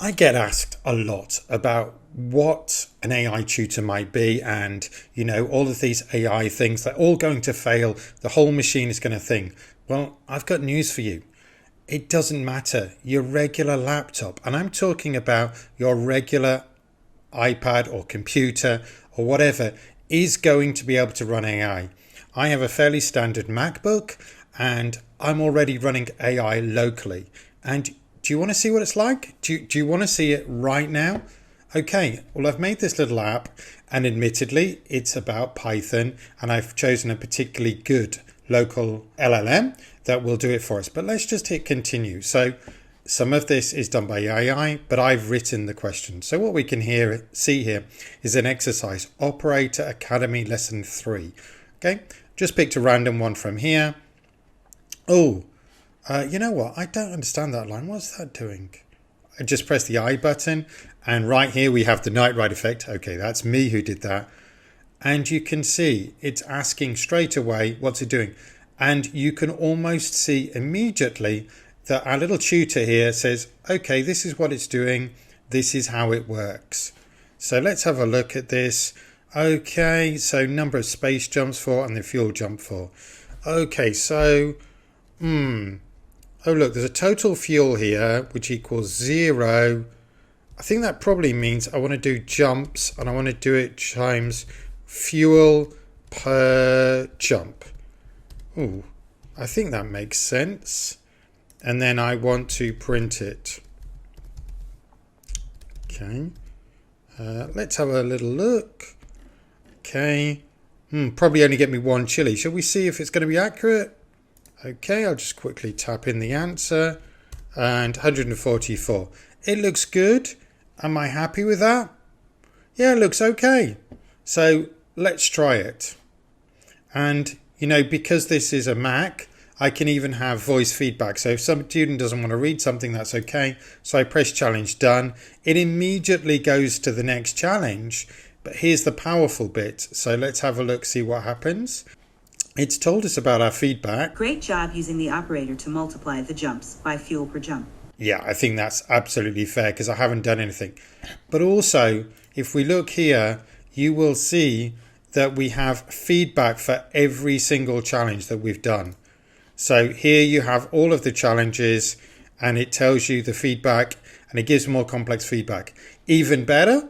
I get asked a lot about what an AI tutor might be, and all of these AI things, they're all going to fail. The whole machine is going to think. Well, I've got news for you. It doesn't matter. Your regular laptop, and I'm talking about your regular iPad or computer or whatever, is going to be able to run AI. I have a fairly standard MacBook and I'm already running AI locally. And do you want to see what it's like? Do you want to see it right now? Okay, well, I've made this little app, and admittedly, it's about Python, and I've chosen a particularly good local LLM that will do it for us. But let's just hit continue. So some of this is done by AI, but I've written the question. So what we can see here is an exercise, Operator Academy Lesson 3. Okay, just picked a random one from here. Oh, you know what? I don't understand that line. What's that doing? I just press the I button, and right here we have the night ride effect. Okay, that's me who did that. And you can see it's asking straight away, what's it doing? And you can almost see immediately that our little tutor here says, okay, this is what it's doing. This is how it works. So let's have a look at this. Okay, so number of space jumps for and the fuel jump for. Okay, so, oh look, there's a total fuel here, which equals 0. I think that probably means I want to do jumps, and I want to do it times fuel per jump. Ooh, I think that makes sense. And then I want to print it. Okay, let's have a little look. Okay, probably only get me 1 chili. Shall we see if it's going to be accurate? Okay, I'll just quickly tap in the answer, and 144. It looks good. Am I happy with that? Yeah, it looks okay. So let's try it. And, because this is a Mac, I can even have voice feedback. So if some student doesn't want to read something, that's okay. So I press challenge done. It immediately goes to the next challenge. But here's the powerful bit. So let's have a look, see what happens. It's told us about our feedback. Great job using the operator to multiply the jumps by fuel per jump. Yeah, I think that's absolutely fair because I haven't done anything. But also, if we look here, you will see that we have feedback for every single challenge that we've done. So here you have all of the challenges, and it tells you the feedback, and it gives more complex feedback. Even better,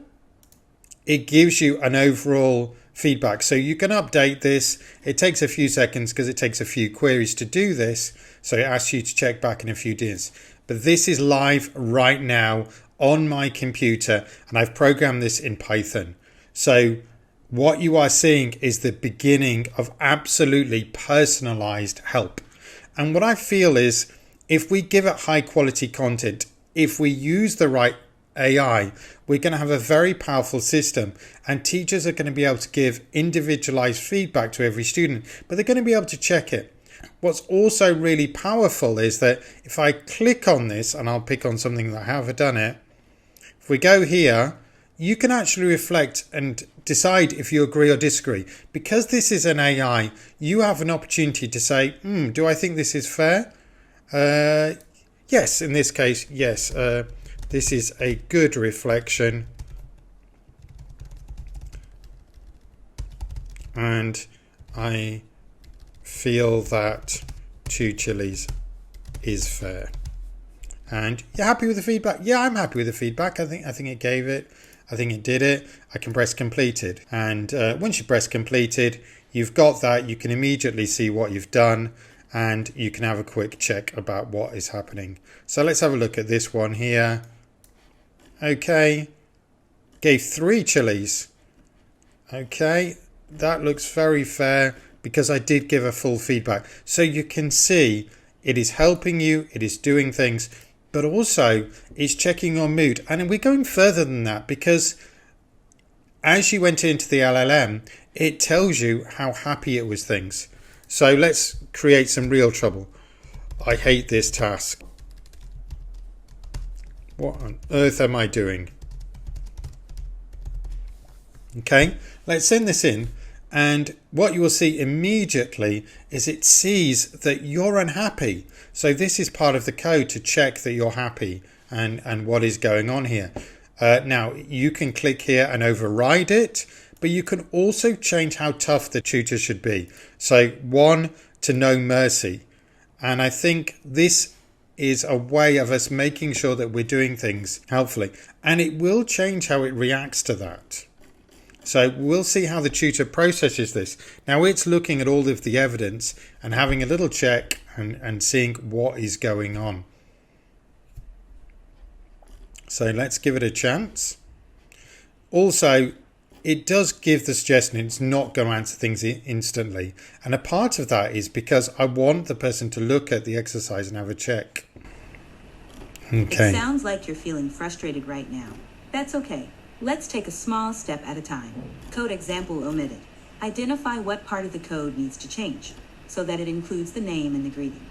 it gives you an overall feedback. So you can update this. It takes a few seconds because it takes a few queries to do this. So it asks you to check back in a few days. But this is live right now on my computer, and I've programmed this in Python. So what you are seeing is the beginning of absolutely personalized help. And what I feel is if we give it high quality content, if we use the right AI, we're going to have a very powerful system, and teachers are going to be able to give individualized feedback to every student, but they're going to be able to check it. What's also really powerful is that if I click on this, and I'll pick on something that I haven't done it, if we go here, you can actually reflect and decide if you agree or disagree. Because this is an AI, you have an opportunity to say, do I think this is fair? Yes, in this case, yes. This is a good reflection. And I feel that 2 chilies is fair. And you're happy with the feedback? Yeah, I'm happy with the feedback. I think it gave it. I think it did it. I can press completed. And once you press completed, you've got that. You can immediately see what you've done, and you can have a quick check about what is happening. So let's have a look at this one here. Okay, gave 3 chilies. Okay, that looks very fair because I did give a full feedback. So you can see it is helping you, it is doing things, but also it's checking your mood. And we're going further than that because as you went into the LLM, it tells you how happy it was things. So let's create some real trouble. I hate this task. What on earth am I doing? Okay, let's send this in, and what you will see immediately is it sees that you're unhappy. So this is part of the code to check that you're happy, and what is going on here. Now, you can click here and override it, but you can also change how tough the tutor should be. So 1 to no mercy. And I think this is a way of us making sure that we're doing things helpfully. And it will change how it reacts to that. So we'll see how the tutor processes this. Now it's looking at all of the evidence and having a little check and seeing what is going on. So let's give it a chance. Also, it does give the suggestion it's not going to answer things instantly. And a part of that is because I want the person to look at the exercise and have a check. Okay. It sounds like you're feeling frustrated right now. That's okay. Let's take a small step at a time. Code example omitted. Identify what part of the code needs to change so that it includes the name and the greeting.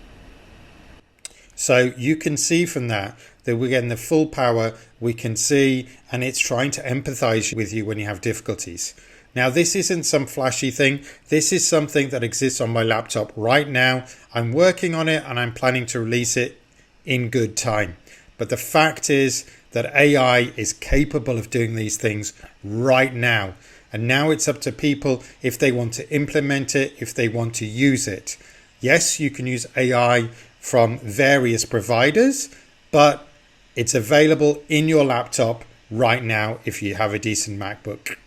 So you can see from that we're getting the full power. We can see, and it's trying to empathize with you when you have difficulties. Now, this isn't some flashy thing. This is something that exists on my laptop right now. I'm working on it and I'm planning to release it in good time. But the fact is that AI is capable of doing these things right now. And now it's up to people if they want to implement it, if they want to use it. Yes, you can use AI from various providers, but it's available in your laptop right now if you have a decent MacBook.